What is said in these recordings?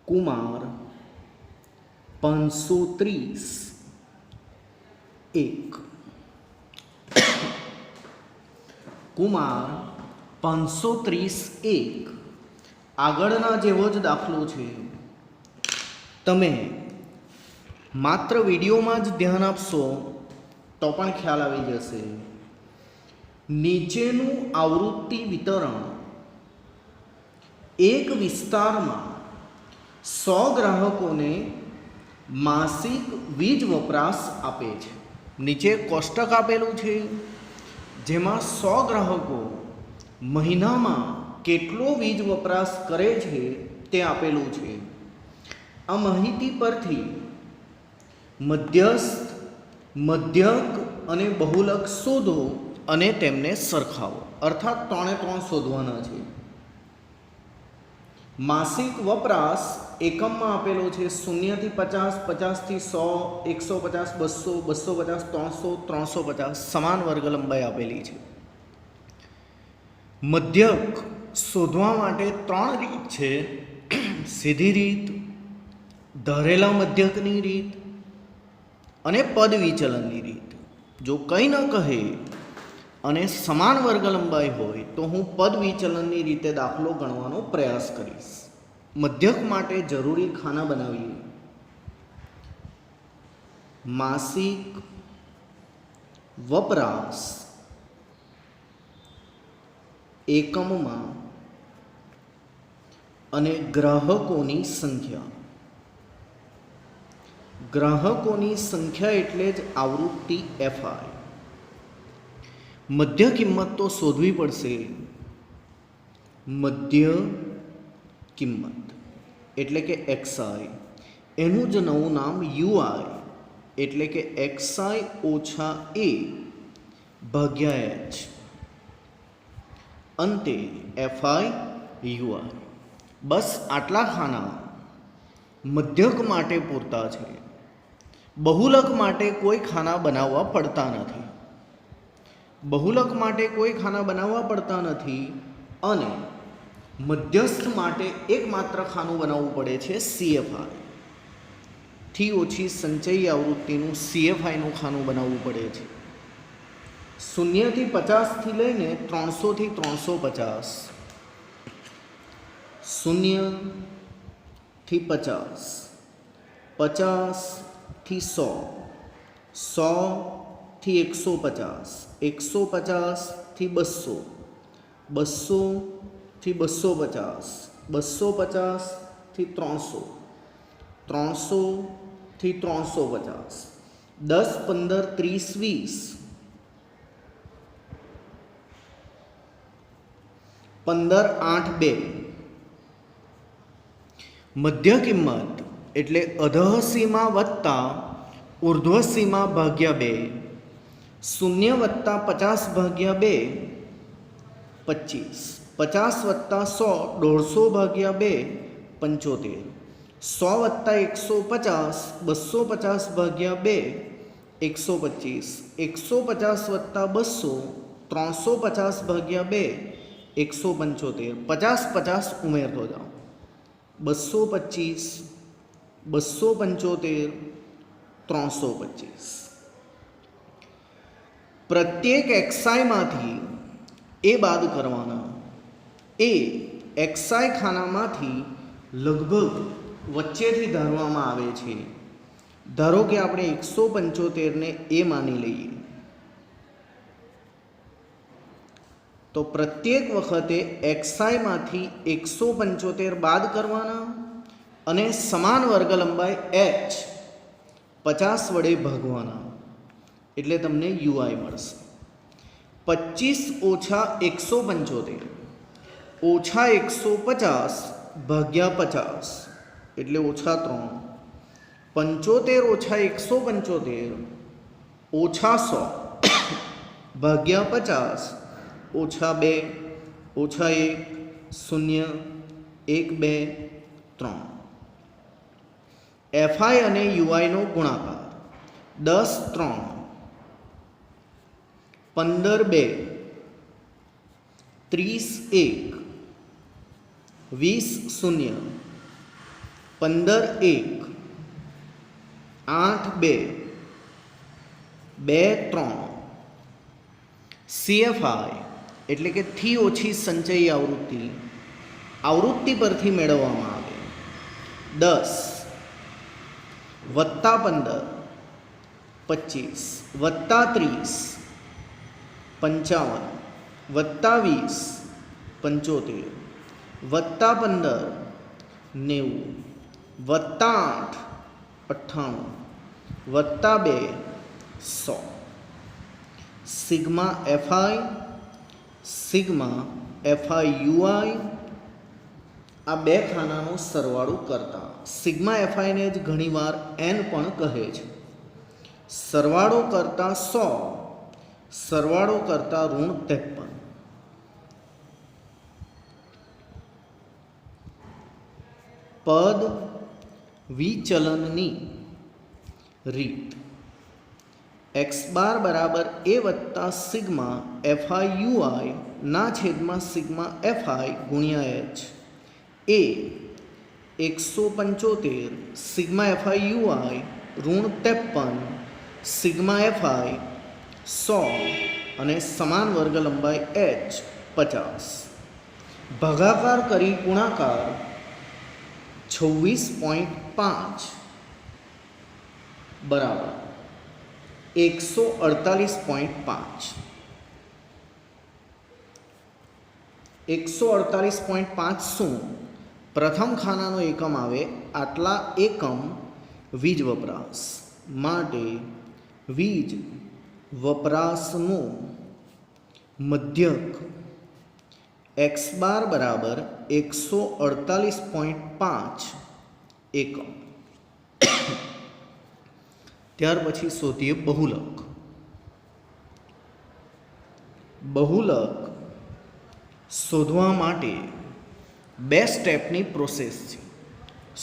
कुमार 530 एक। कुमार 530 एक આગળના જેવો જ દાખલો છે। તમે માત્ર વિડીયોમાં જ ધ્યાન આપશો તો પણ ખ્યાલ આવી જશે। નીચેનું આવૃત્તિ વિતરણ એક વિસ્તારમાં 100 ગ્રાહકોને માસિક વીજ વપરાશ આપે છે। નીચે કોષ્ટક આપેલું છે જેમાં 100 ગ્રાહકો મહિનામાં કેટલો વીજ વપરાશ કરે છે તે આપેલું છે। આ માહિતી પરથી મધ્યસ્થ, મધ્યક અને બહુલક શોધો અને તેમને સરખાવો, અર્થાત 3 3 શોધવાના છે। માસિક વપરાશ એકમમાં આપેલો છે 0 થી 50, 50 થી 100, 150, 200, 250, 300, 350 સમાન વર્ગ લંબાઈ આપેલી છે। મધ્યક શોધવા માટે 3 રીત છે, સીધી રીત, ધારેલા મધ્યકની રીત અને પદ વિચલનની રીત। જો કંઈ ન કહે અને સમાન વર્ગ લંબાઈ હોય તો હું પદ વિચલનની રીતે દાખલો ગણવાનો પ્રયાસ કરીશ। મધ્યક માટે જરૂરી ખાના બનાવીએ। માસિક વપરાશ એકમમાં અને ગ્રાહકોની સંખ્યા। ગ્રાહકોની સંખ્યા એટલે જ આવૃત્તિ એફઆઈ। મધ્ય કિંમત તો શોધવી પડશે। મધ્ય કિંમત એટલે કે એક્સઆઈ, એનું જ નવું નામ યુઆઈ એટલે કે એક્સઆઈ ઓછા એ ભાગ્યા એચ, અંતે એફઆઈ યુઆઈ। બસ આટલા ખાના મધ્યક માટે પૂરતા છે। બહુલક માટે કોઈ ખાના બનાવવા પડતા નથી। બહુલક માટે કોઈ ખાના બનાવવા પડતા નથી અને મધ્યસ્થ માટે એકમાત્ર ખાનું બનાવવું પડે છે સીએફઆઈ થી ઓછી સંચયી આવૃત્તિનું સીએફઆઈનું ખાનું બનાવવું પડે છે। 0 થી 50 થી લઈને 300 થી 350, 0 થી 50, 50 થી 100, 100 થી 150, 150 થી 200, 200 થી 250, 250 થી 300, 300 થી 350, 10, 15, 30, 20, 15, 8, 2। મધ્ય કિંમત એટલે અધઃ સીમા વત્તા ઉર્ધ્વ સીમા ભાગ્યા 2, 0 વત્તા 50 ભાગ્યા 2, 25, 50 વત્તા 100, 150 ભાગ્યા 2, 75, 100 વત્તા 150, 250 ભાગ્યા 2, 125, 150 વત્તા 200, 350 ભાગ્યા 2, 175, 50 50 ઉમેરતો જાઓ, 225, 275, 325। પ્રત્યેક એક્સઆઈમાંથી એ બાદ કરવાના। એ એક્સઆઈ ખાનામાંથી લગભગ વચ્ચેથી ધારવામાં આવે છે। ધારો કે આપણે 175 ને એ માની લઈએ તો પ્રત્યેક વખતે એક્સઆઈમાંથી 175 બાદ કરવાના અને સમાન વર્ગ લંબાઈ એચ 50 વડે ભાગવાના એટલે તમને યુઆઈ મળશે। 25 ઓછા 175 ઓછા 150 ભાગ્યા 50 એટલે ઓછા 3, 75 ઓછા 175 ઓછા 100 ભાગ્યા 50 ઓછા 2, ઓછા 1, 0, 1, 2, 3। એફઆઈ અને યુઆઈનો ગુણાકાર 10, 3, 15, 2, 30, 1, 20, 0, 15 1 8 2 2 3 CFI એટલે કે થી ઓછી સંચયી આવૃત્તિ પરથી મેળવવામાં આવે 10 વત્તા 15 25 વત્તા 30 55 વત્તા 20 75 વત્તા 15 90 વત્તા 8 98 વત્તા 2 100 સિગ્મા FI સિગ્મા FIUI આ બે ખાનાનો સરવાળો કરતા સિગ્મા FI ને જ ઘણીવાર n પણ કહે છે. સરવાળો કરતા 100 સરવાળો કરતા -53 પદ વિચલનની રીત x બાર બરાબર a વત્તા સિગ્મા FIUI ના છેદમાં સિગ્મા FI ગુણ્યા h એ 175 સિગ્મા FIUI -53 સિગ્મા FI 100 અને સમાન વર્ગ લંબાઈ h 50 ભાગાકાર કરી ગુણાકાર 26.5 બરાબર 148.5 148.5 શું? પ્રથમ ખાનાનો એકમ આવે આટલા એકમ વીજ વપરાશ માટે વીજ વપરાશનું મધ્યક x બાર બરાબર 148.5 એકમ. ત્યાર પછી શોધીએ બહુલક. બહુલક શોધવા માટે બે સ્ટેપની પ્રોસેસ છે.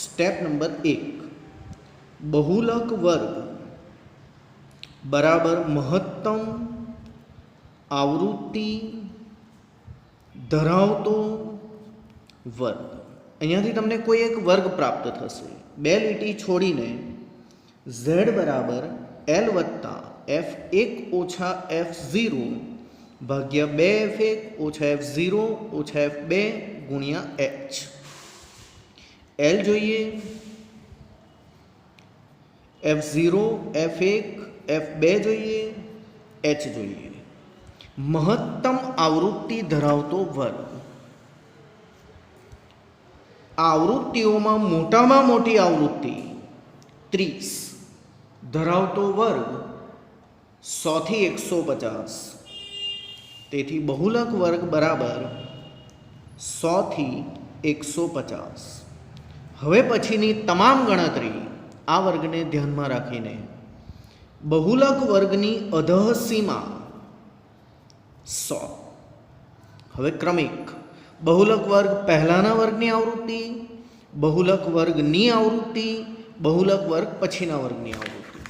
સ્ટેપ નંબર 1 બહુલક વર્ગ બરાબર મહત્તમ આવૃત્તિ ધરાવતો વર્ગ. અહીંયાથી તમને કોઈ એક વર્ગ પ્રાપ્ત થશે. બે લીટી છોડીને z બરાબર l વત્તા f1 ઓછા f0 ભાગ્યા 2f1 ઓછા f0 ઓછા f2 ગુણ્યા h. l જોઈએ, f0 f1 f2 જોઈએ, h જોઈએ. મહત્તમ આવૃત્તિ ધરાવતો વર્ગ. આવૃત્તિઓમાં મોટામાં મોટી આવૃત્તિ 30 ધરાવતો વર્ગ 100 થી 150. તેથી બહુલક વર્ગ બરાબર 100 થી 150. હવે પછીની તમામ ગણતરી આ વર્ગને ધ્યાનમાં રાખીને બહુલક વર્ગની અધઃ સીમા 100. હવે ક્રમિક બહુલક વર્ગ પહેલાના વર્ગની આવૃત્તિ, બહુલક વર્ગની આવૃત્તિ, બહુલક વર્ગ પછીના વર્ગની આવૃત્તિ.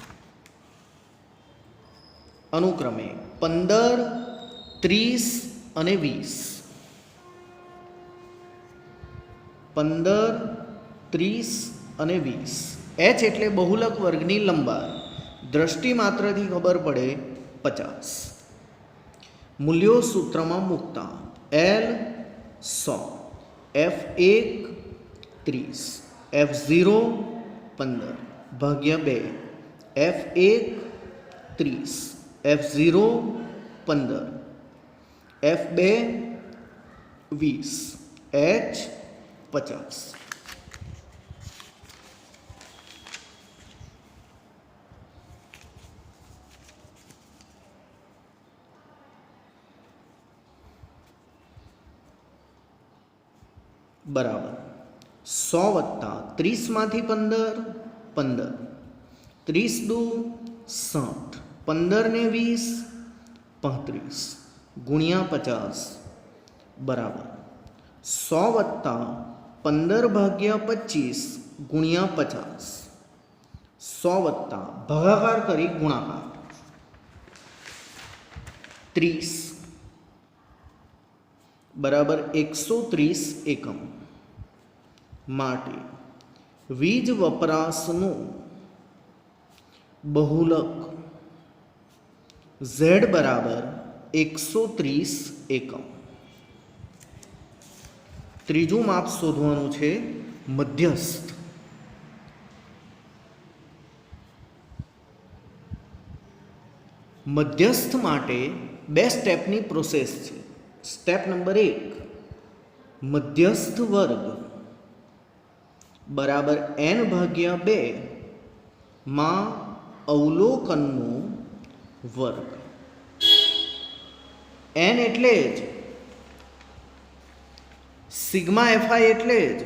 અનુક્રમે 15, 30 અને 20. 15, 30 અને 20. h એટલે બહુલક વર્ગની લંબાઈ. દ્રષ્ટિ માત્રથી ખબર પડે 50. મૂલ્યો સૂત્રમાં મૂકતા l 100, f1 30, f0 15 ભાગ્યા 2, f1 30, f0 15, f2 20, h 50. બરાબર 100 વત્તા 30 માંથી 15 15, 30 દુ 60, 15 ને 20 35 ગુણ્યા 50 બરાબર 100 વત્તા 15 ભાગ્યા 25 ગુણ્યા 50. 100 વત્તા ભાગાકાર કરી ગુણાકાર 30 બરાબર 130 એકમ માટે વીજ વપરાશનું બહુલક Z બરાબર 130 એકમ. ત્રીજું માપ શોધવાનું છે મધ્યસ્થ. મધ્યસ્થ માટે બે સ્ટેપની પ્રોસેસ છે. સ્ટેપ નંબર 1, મધ્યસ્થ વર્ગ બરાબર n/2 માં અવલોકનનો વર્ગ. n એટલે જ સિગ્મા fi એટલે જ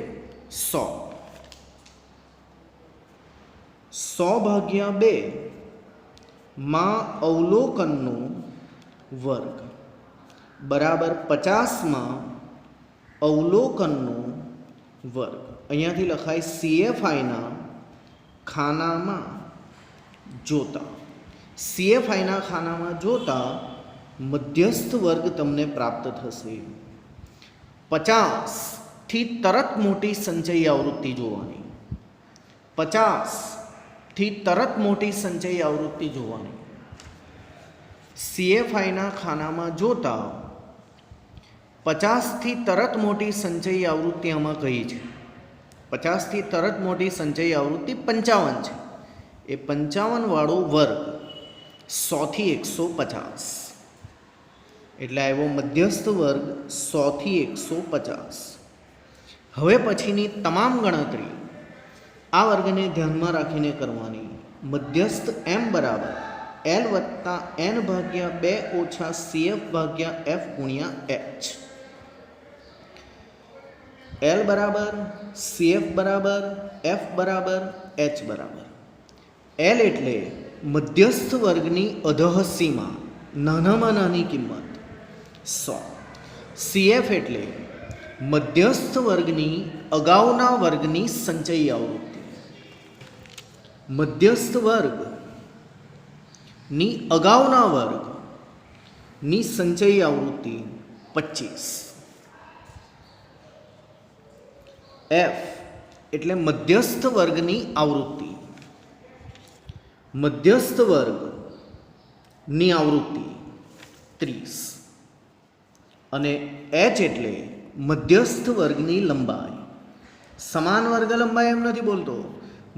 100/2 માં અવલોકનનો વર્ગ બરાબર 50 માં અવલોકનનો વર્ગ. અહીંયાથી લખાય CFIના ખાનામાં જોતા. CFIના ખાનામાં જોતા મધ્યસ્થ વર્ગ તમને પ્રાપ્ત થશે. 50થી તરત મોટી સંચયી આવૃત્તિ જોવાની. 50થી તરત મોટી સંચયી આવૃત્તિ જોવાની. CFIના ખાનામાં જોતા 50થી તરત મોટી સંચયી આવૃત્તિ આમાં કઈ છે? 50થી તરત મોટી સંચયી આવૃત્તિ 55 છે. એ 55 વાળો વર્ગ 100થી 150 એટલે આવ્યો મધ્યસ્થ વર્ગ 100થી 150. હવે પછીની તમામ ગણતરી આ વર્ગને ધ્યાનમાં રાખીને કરવાની. મધ્યસ્થ m બરાબર l વત્તા n/2 ઓછા CF/f ગુણ્યા h. l બરાબર CF બરાબર f બરાબર h બરાબર. l એટલે મધ્યસ્થ વર્ગની અધઃસીમા, નાનામાં નાની કિંમત 100. CF એટલે મધ્યસ્થ વર્ગની અગાઉના વર્ગની સંચયી આવૃત્તિ. મધ્યસ્થ વર્ગની અગાઉના વર્ગની સંચયી આવૃત્તિ 25. F એટલે મધ્યસ્થ વર્ગની આવૃત્તિ. મધ્યસ્થ વર્ગની આવૃત્તિ 30 અને h એટલે મધ્યસ્થ વર્ગની લંબાઈ. સમાન વર્ગ લંબાઈ એમ નથી બોલતો,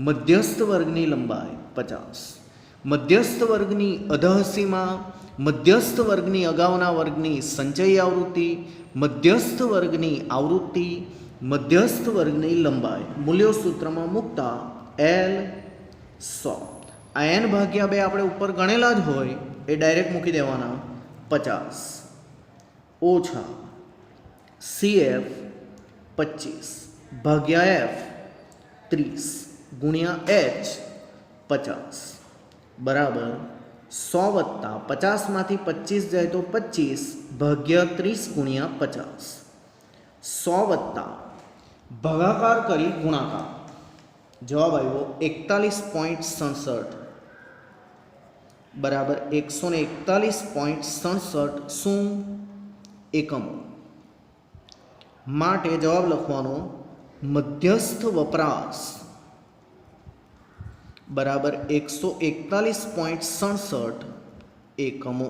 મધ્યસ્થ વર્ગની લંબાઈ 50. મધ્યસ્થ વર્ગની અધઃસીમા, મધ્યસ્થ વર્ગની અગાઉના વર્ગની સંચયી આવૃત્તિ, મધ્યસ્થ વર્ગની આવૃત્તિ, મધ્યસ્થ વર્ગની લંબાઈ. મૂલ્યો સૂત્રમાં મૂકતા l 100. આ n/2 આપણે ઉપર ગણેલા જ હોય એ ડાયરેક્ટ મૂકી દેવાના. 50 ઓછા CF 25 ભાગ્યા f 30 ગુણ્યા h 50 બરાબર 100 વત્તા 50માંથી 25 જાય તો 25 ભાગ્યા 30 ગુણ્યા 50. 100 વત્તા ભાગાકાર કરી ગુણાકાર. જવાબ આવ્યો 41.67 બરાબર 141.67 શું એકમો. માટે જવાબ લખવાનો મધ્યસ્થ વપરાશ બરાબર 141.67 એકમો.